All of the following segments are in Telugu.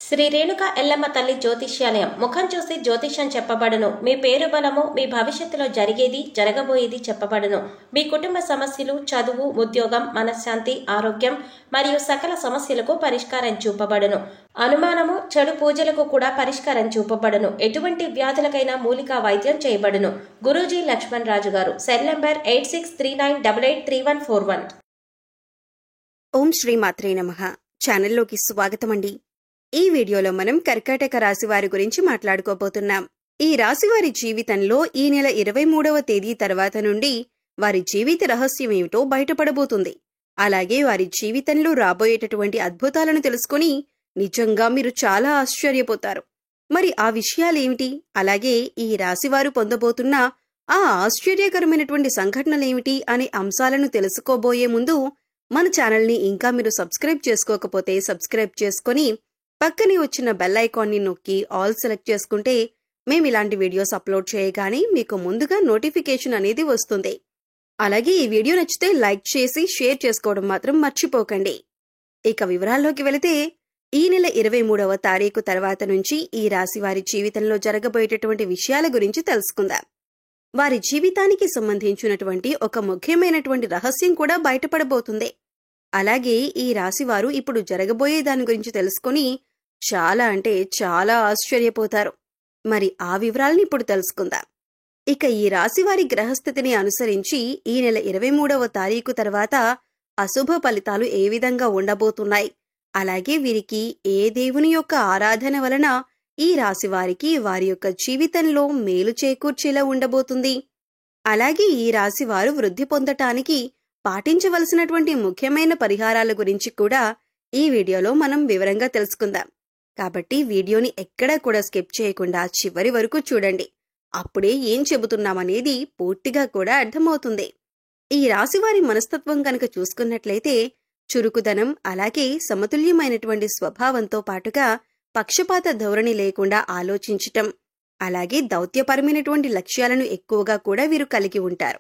శ్రీ రేణుక ఎల్లమ్మ తల్లి జ్యోతిష్యాలయం. ముఖం చూసి జ్యోతిష్యం చెప్పబడును. మీ పేరు బలము, మీ భవిష్యత్తులో జరిగేది జరగబోయేది చెప్పబడును. మీ కుటుంబ సమస్యలు, చదువు, ఉద్యోగం, మనశ్శాంతి, ఆరోగ్యం మరియు సకల సమస్యలకు పరిష్కారం చూపబడును. అనుమానము, చెడు పూజలకు కూడా పరిష్కారం చూపబడును. ఎటువంటి వ్యాధులకైనా మూలికా వైద్యం చేయబడును. గురూజీ లక్ష్మణ్ రాజు గారు. Cell number 8639883141. ఓం శ్రీ మాత్రే నమః. ఛానల్లోకి స్వాగతమండి. ఈ వీడియోలో మనం కర్కాటక రాశి వారి గురించి మాట్లాడుకోబోతున్నాం. ఈ రాశి వారి జీవితంలో ఈ నెల 23వ తేదీ తర్వాత నుండి వారి జీవిత రహస్యం ఏమిటో బయటపడబోతుంది. అలాగే వారి జీవితంలో రాబోయేటటువంటి అద్భుతాలను తెలుసుకుని నిజంగా మీరు చాలా ఆశ్చర్యపోతారు. మరి ఆ విషయాలేమిటి, అలాగే ఈ రాశివారు పొందబోతున్న ఆ ఆశ్చర్యకరమైనటువంటి సంఘటనలేమిటి అనే అంశాలను తెలుసుకోబోయే ముందు మన ఛానల్ని ఇంకా మీరు సబ్స్క్రైబ్ చేసుకోకపోతే సబ్స్క్రైబ్ చేసుకుని పక్కనే వచ్చిన బెల్ ఐకాన్ని నొక్కి ఆల్ సెలెక్ట్ చేసుకుంటే మేము ఇలాంటి వీడియోస్ అప్లోడ్ చేయగానే మీకు ముందుగా నోటిఫికేషన్ అనేది వస్తుంది. అలాగే ఈ వీడియో నచ్చితే లైక్ చేసి షేర్ చేసుకోవడం మాత్రం మర్చిపోకండి. ఇక వివరాల్లోకి వెళితే ఈ నెల 23వ తారీఖు తర్వాత నుంచి ఈ రాశి వారి జీవితంలో జరగబోయేటటువంటి విషయాల గురించి తెలుసుకుందాం. వారి జీవితానికి సంబంధించినటువంటి ఒక ముఖ్యమైనటువంటి రహస్యం కూడా బయటపడబోతుంది. అలాగే ఈ రాశివారు ఇప్పుడు జరగబోయే దాని గురించి తెలుసుకుని చాలా ఆశ్చర్యపోతారు. మరి ఆ వివరాలని ఇప్పుడు తెలుసుకుందాం. ఇక ఈ రాశివారి గ్రహస్థితిని అనుసరించి ఈ నెల 23వ తారీఖు తర్వాత అశుభ ఫలితాలు ఏ విధంగా ఉండబోతున్నాయి, అలాగే వీరికి ఏ దేవుని యొక్క ఆరాధన వలన ఈ రాశివారికి వారి యొక్క జీవితంలో మేలు చేకూర్చేలా ఉండబోతుంది, అలాగే ఈ రాశివారు వృద్ధి పొందటానికి పాటించవలసినటువంటి ముఖ్యమైన పరిహారాల గురించి కూడా ఈ వీడియోలో మనం వివరంగా తెలుసుకుందాం. కాబట్టి వీడియోని ఎక్కడా కూడా స్కిప్ చేయకుండా చివరి వరకు చూడండి. అప్పుడే ఏం చెబుతున్నామనేది పూర్తిగా కూడా అర్థమవుతుంది. ఈ రాశివారి మనస్తత్వం కనుక చూసుకున్నట్లయితే చురుకుదనం, అలాగే సమతుల్యమైనటువంటి స్వభావంతో పాటుగా పక్షపాత ధోరణి లేకుండా ఆలోచించటం, అలాగే దౌత్యపరమైనటువంటి లక్ష్యాలను ఎక్కువగా కూడా వీరు కలిగి ఉంటారు.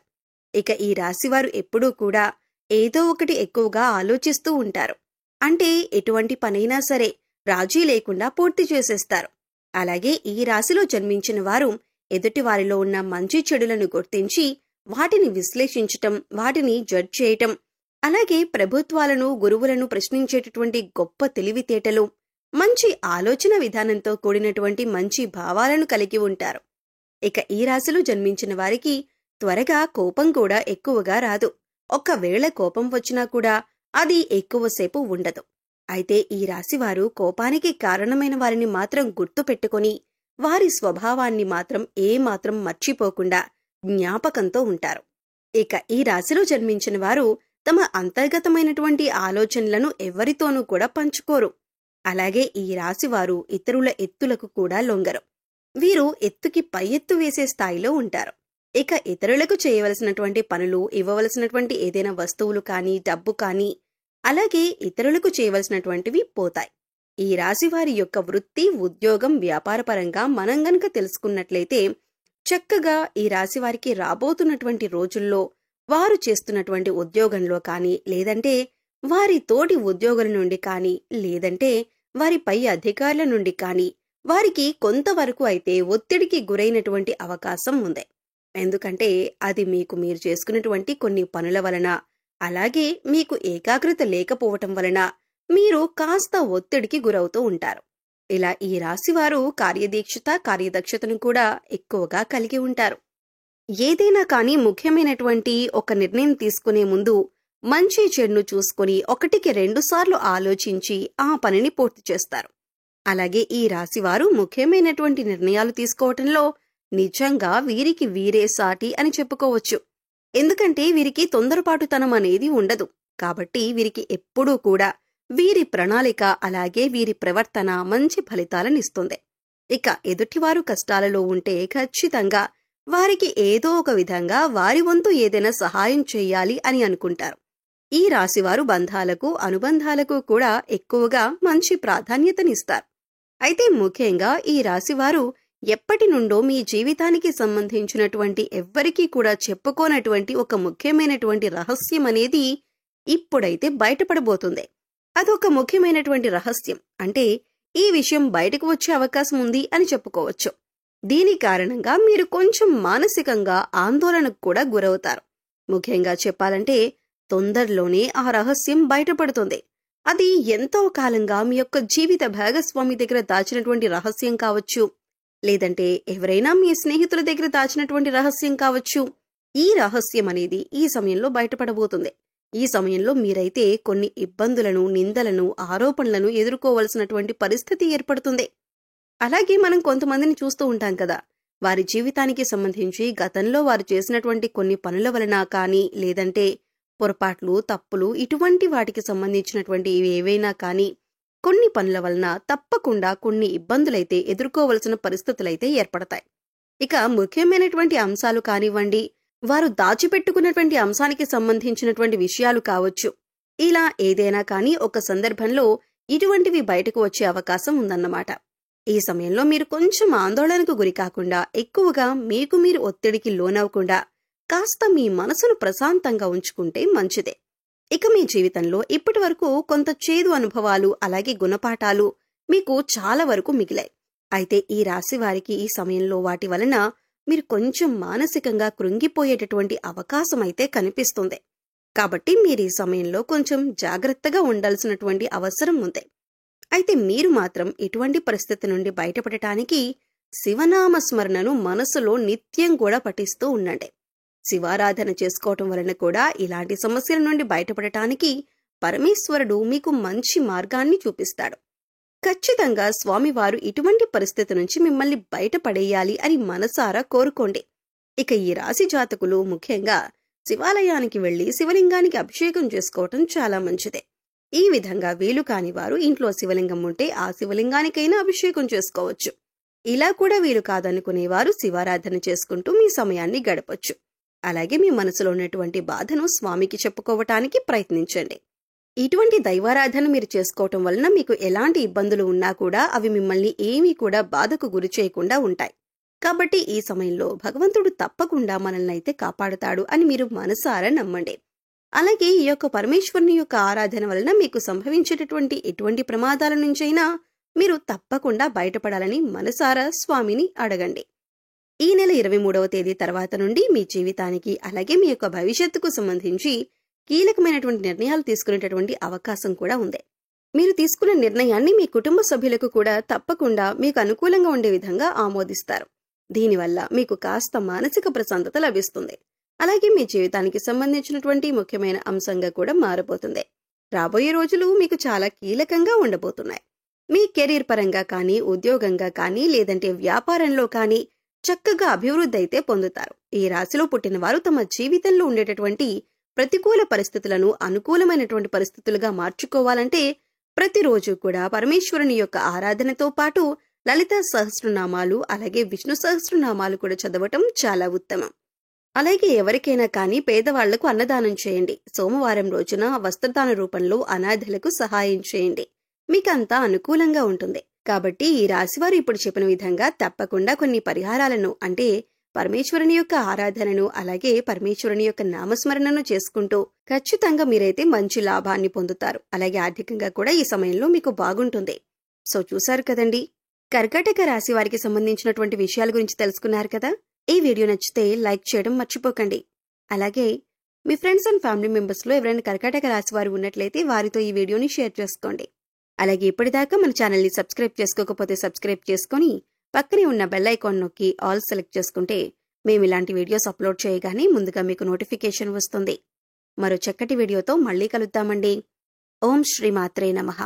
ఇక ఈ రాశివారు ఎప్పుడూ కూడా ఏదో ఒకటి ఎక్కువగా ఆలోచిస్తూ ఉంటారు. అంటే ఎటువంటి పనైనా సరే రాజీ లేకుండా పూర్తి చేసేస్తారు. అలాగే ఈ రాశిలో జన్మించిన వారు ఎదుటి వారిలో ఉన్న మంచి చెడులను గుర్తించి వాటిని విశ్లేషించటం, వాటిని జడ్జ్ చేయటం, అలాగే ప్రభుత్వాలను, గురువులను ప్రశ్నించేటటువంటి గొప్ప తెలివితేటలు, మంచి ఆలోచన విధానంతో కూడినటువంటి మంచి భావాలను కలిగి ఉంటారు. ఇక ఈ రాశిలో జన్మించిన వారికి త్వరగా కోపం కూడా ఎక్కువగా రాదు. ఒకవేళ కోపం వచ్చినా కూడా అది ఎక్కువసేపు ఉండదు. అయితే ఈ రాశివారు కోపానికి కారణమైన వారిని మాత్రం గుర్తు పెట్టుకుని వారి స్వభావాన్ని మాత్రం ఏమాత్రం మర్చిపోకుండా జ్ఞాపకంతో ఉంటారు. ఇక ఈ రాశిలో జన్మించిన వారు తమ అంతర్గతమైనటువంటి ఆలోచనలను ఎవరితోనూ కూడా పంచుకోరు. అలాగే ఈ రాశివారు ఇతరుల ఎత్తులకు కూడా లొంగరు. వీరు ఎత్తుకి పై ఎత్తు వేసే స్థాయిలో ఉంటారు. ఇక ఇతరులకు చేయవలసినటువంటి పనులు, ఇవ్వవలసినటువంటి ఏదైనా వస్తువులు కానీ, డబ్బు కానీ, అలాగే ఇతరులకు చేయవలసినటువంటివి పోతాయి. ఈ రాశివారి యొక్క వృత్తి, ఉద్యోగం, వ్యాపారపరంగా మనం గనక తెలుసుకున్నట్లయితే చక్కగా ఈ రాశివారికి రాబోతున్నటువంటి రోజుల్లో వారు చేస్తున్నటువంటి ఉద్యోగంలో కానీ, లేదంటే వారి తోటి ఉద్యోగుల నుండి కానీ, లేదంటే వారి పై అధికారుల నుండి కానీ వారికి కొంతవరకు అయితే ఒత్తిడికి గురైనటువంటి అవకాశం ఉంది. ఎందుకంటే అది మీరు చేసుకున్నటువంటి కొన్ని పనుల వలన, అలాగే మీకు ఏకాగ్రత లేకపోవటం వలన మీరు కాస్త ఒత్తిడికి గురవుతూ ఉంటారు. ఇలా ఈ రాశివారు కార్యదక్షతను కూడా ఎక్కువగా కలిగి ఉంటారు. ఏదైనా కానీ ముఖ్యమైనటువంటి ఒక నిర్ణయం తీసుకునే ముందు మంచి చెడును చూసుకుని 1కి 2 సార్లు ఆలోచించి ఆ పనిని పూర్తి చేస్తారు. అలాగే ఈ రాశివారు ముఖ్యమైనటువంటి నిర్ణయాలు తీసుకోవటంలో నిజంగా వీరికి వీరే సాటి అని చెప్పుకోవచ్చు. ఎందుకంటే వీరికి తొందరపాటుతనం అనేది ఉండదు. కాబట్టి వీరికి ఎప్పుడూ కూడా వీరి ప్రణాళిక, అలాగే వీరి ప్రవర్తన మంచి ఫలితాలనిస్తుంది. ఇక ఎదుటివారు కష్టాలలో ఉంటే ఖచ్చితంగా వారికి ఏదో ఒక విధంగా వారి వంతు ఏదైనా సహాయం చెయ్యాలి అని అనుకుంటారు. ఈ రాశివారు బంధాలకు, అనుబంధాలకు కూడా ఎక్కువగా మంచి ప్రాధాన్యతనిస్తారు. అయితే ముఖ్యంగా ఈ రాశివారు ఎప్పటి నుండో మీ జీవితానికి సంబంధించినటువంటి ఎవ్వరికీ కూడా చెప్పుకోనటువంటి ఒక ముఖ్యమైనటువంటి రహస్యం అనేది ఇప్పుడైతే బయటపడబోతుంది. అదొక ముఖ్యమైనటువంటి రహస్యం. అంటే ఈ విషయం బయటకు వచ్చే అవకాశం ఉంది అని చెప్పుకోవచ్చు. దీని కారణంగా మీరు కొంచెం మానసికంగా ఆందోళనకు కూడా గురవుతారు. ముఖ్యంగా చెప్పాలంటే తొందరలోనే ఆ రహస్యం బయటపడుతుంది. అది ఎంతో కాలంగా మీ యొక్క జీవిత భాగస్వామి దగ్గర దాచినటువంటి రహస్యం కావచ్చు, లేదంటే ఎవరైనా మీ స్నేహితుల దగ్గర దాచినటువంటి రహస్యం కావచ్చు. ఈ రహస్యం అనేది ఈ సమయంలో బయటపడబోతుంది. ఈ సమయంలో మీరైతే కొన్ని ఇబ్బందులను, నిందలను, ఆరోపణలను ఎదుర్కోవలసినటువంటి పరిస్థితి ఏర్పడుతుంది. అలాగే మనం కొంతమందిని చూస్తూ ఉంటాం కదా, వారి జీవితానికి సంబంధించి గతంలో వారు చేసినటువంటి కొన్ని పనుల వలన కానీ, లేదంటే పొరపాట్లు, తప్పులు, ఇటువంటి వాటికి సంబంధించినటువంటి ఏవైనా కానీ కొన్ని పనుల వలన తప్పకుండా కొన్ని ఇబ్బందులైతే ఎదుర్కోవలసిన పరిస్థితులైతే ఏర్పడతాయి. ఇక ముఖ్యమైనటువంటి అంశాలు కానివ్వండి, వారు దాచిపెట్టుకున్నటువంటి అంశానికి సంబంధించినటువంటి విషయాలు కావచ్చు, ఇలా ఏదైనా కానీ ఒక సందర్భంలో ఇటువంటివి బయటకు వచ్చే అవకాశం ఉందన్నమాట. ఈ సమయంలో మీరు కొంచెం ఆందోళనకు గురి కాకుండా, ఎక్కువగా మీకు మీరు ఒత్తిడికి లోనవ్వకుండా కాస్త మీ మనసును ప్రశాంతంగా ఉంచుకుంటే మంచిదే. ఇక మీ జీవితంలో ఇప్పటి వరకు కొంత చేదు అనుభవాలు, అలాగే గుణపాఠాలు మీకు చాలా వరకు మిగిలాయి. అయితే ఈ రాశి వారికి ఈ సమయంలో వాటి వలన మీరు కొంచెం మానసికంగా కృంగిపోయేటటువంటి అవకాశం అయితే కనిపిస్తుంది. కాబట్టి మీరు ఈ సమయంలో కొంచెం జాగ్రత్తగా ఉండాల్సినటువంటి అవసరం ఉంది. అయితే మీరు మాత్రం ఇటువంటి పరిస్థితి నుండి బయటపడటానికి శివనామ స్మరణను మనసులో నిత్యం కూడా పఠిస్తూ ఉండండి. శివారాధన చేసుకోవటం వలన కూడా ఇలాంటి సమస్యల నుండి బయటపడటానికి పరమేశ్వరుడు మీకు మంచి మార్గాన్ని చూపిస్తాడు. ఖచ్చితంగా స్వామివారు ఇటువంటి పరిస్థితి నుంచి మిమ్మల్ని బయటపడేయాలి అని మనసారా కోరుకోండి. ఇక ఈ రాశి జాతకులు ముఖ్యంగా శివాలయానికి వెళ్లి శివలింగానికి అభిషేకం చేసుకోవటం చాలా మంచిదే. ఈ విధంగా వీలు కాని వారు ఇంట్లో శివలింగం ఉంటే ఆ శివలింగానికైనా అభిషేకం చేసుకోవచ్చు. ఇలా కూడా వీలు కాదనుకునేవారు శివారాధన చేసుకుంటూ మీ సమయాన్ని గడపొచ్చు. అలాగే మీ మనసులో ఉన్నటువంటి బాధను స్వామికి చెప్పుకోవటానికి ప్రయత్నించండి. ఇటువంటి దైవారాధన మీరు చేసుకోవటం వలన మీకు ఎలాంటి ఇబ్బందులు ఉన్నా కూడా అవి మిమ్మల్ని ఏమీ కూడా బాధకు గురి చేయకుండా ఉంటాయి. కాబట్టి ఈ సమయంలో భగవంతుడు తప్పకుండా మనల్ని అయితే కాపాడుతాడు అని మీరు మనసారా నమ్మండి. అలాగే ఈ యొక్క పరమేశ్వరుని యొక్క ఆరాధన వలన మీకు సంభవించేటటువంటి ఎటువంటి ప్రమాదాల నుంచైనా మీరు తప్పకుండా బయటపడాలని మనసారా స్వామిని అడగండి. ఈ నెల 23వ తేదీ తర్వాత నుండి మీ జీవితానికి, అలాగే మీ యొక్క భవిష్యత్తుకు సంబంధించి కీలకమైనటువంటి నిర్ణయాలు తీసుకునేటటువంటి అవకాశం కూడా ఉంది. మీరు తీసుకున్న నిర్ణయాన్ని మీ కుటుంబ సభ్యులకు కూడా తప్పకుండా మీకు అనుకూలంగా ఉండే విధంగా ఆమోదిస్తారు. దీనివల్ల మీకు కాస్త మానసిక ప్రశాంతత లభిస్తుంది. అలాగే మీ జీవితానికి సంబంధించినటువంటి ముఖ్యమైన అంశంగా కూడా మారబోతుంది. రాబోయే రోజులు మీకు చాలా కీలకంగా ఉండబోతున్నాయి. మీ కెరీర్ పరంగా కానీ, ఉద్యోగంగా కానీ, లేదంటే వ్యాపారంలో కానీ చక్కగా అభివృద్ధి అయితే పొందుతారు. ఈ రాశిలో పుట్టిన వారు తమ జీవితంలో ఉండేటటువంటి ప్రతికూల పరిస్థితులను అనుకూలమైనటువంటి పరిస్థితులుగా మార్చుకోవాలంటే ప్రతిరోజు కూడా పరమేశ్వరుని యొక్క ఆరాధనతో పాటు లలిత సహస్రనామాలు, అలాగే విష్ణు సహస్రనామాలు కూడా చదవటం చాలా ఉత్తమం. అలాగే ఎవరికైనా కానీ పేదవాళ్లకు అన్నదానం చేయండి. సోమవారం రోజున వస్త్రదాన రూపంలో అనాథలకు సహాయం చేయండి. మీకంతా అనుకూలంగా ఉంటుంది. కాబట్టి ఈ రాశివారు ఇప్పుడు చెప్పిన విధంగా తప్పకుండా కొన్ని పరిహారాలను, అంటే పరమేశ్వరుని యొక్క ఆరాధనను, అలాగే పరమేశ్వరుని యొక్క నామస్మరణను చేసుకుంటూ ఖచ్చితంగా మీరైతే మంచి లాభాన్ని పొందుతారు. అలాగే ఆర్థికంగా కూడా ఈ సమయంలో మీకు బాగుంటుంది. సో చూశారు కదండి, కర్కాటక రాశి వారికి సంబంధించినటువంటి విషయాల గురించి తెలుసుకున్నారు కదా. ఈ వీడియో నచ్చితే లైక్ చేయడం మర్చిపోకండి. అలాగే మీ ఫ్రెండ్స్ అండ్ ఫ్యామిలీ మెంబర్స్ లో ఎవరైనా కర్కాటక రాశి వారు ఉన్నట్లయితే వారితో ఈ వీడియోని షేర్ చేసుకోండి. అలాగే ఇప్పటిదాకా మన ఛానల్ని సబ్స్క్రైబ్ చేసుకోకపోతే సబ్స్క్రైబ్ చేసుకుని పక్కనే ఉన్న బెల్ ఐకాన్ నొక్కి ఆల్ సెలెక్ట్ చేసుకుంటే మేము ఇలాంటి వీడియోస్ అప్లోడ్ చేయగానే ముందుగా మీకు నోటిఫికేషన్ వస్తుంది. మరో చక్కటి వీడియోతో మళ్ళీ కలుద్దామండి. ఓం శ్రీ మాత్రే నమః.